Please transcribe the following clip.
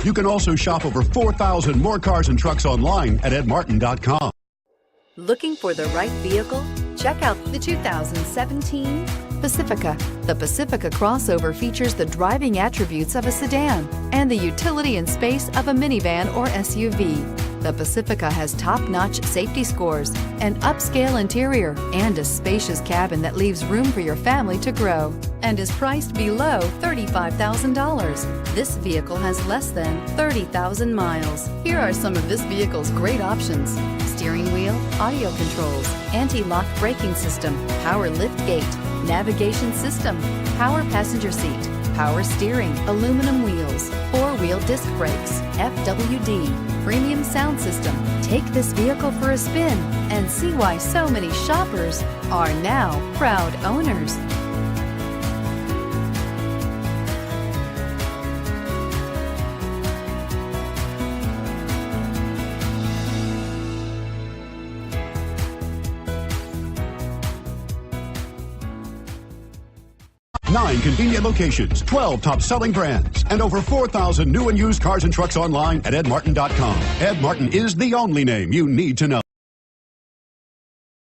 You can also shop over 4,000 more cars and trucks online at edmartin.com. Looking for the right vehicle? Check out the 2017 Pacifica. The Pacifica crossover features the driving attributes of a sedan and the utility and space of a minivan or SUV. The Pacifica has top-notch safety scores, an upscale interior, and a spacious cabin that leaves room for your family to grow, and is priced below $35,000. This vehicle has less than 30,000 miles. Here are some of this vehicle's great options: steering wheel audio controls, anti-lock braking system, power lift gate, navigation system, power passenger seat, power steering, aluminum wheels, four-wheel disc brakes, FWD, premium sound system. Take this vehicle for a spin and see why so many shoppers are now proud owners. Nine convenient locations, 12 top-selling brands, and over 4,000 new and used cars and trucks online at edmartin.com. Ed Martin is the only name you need to know.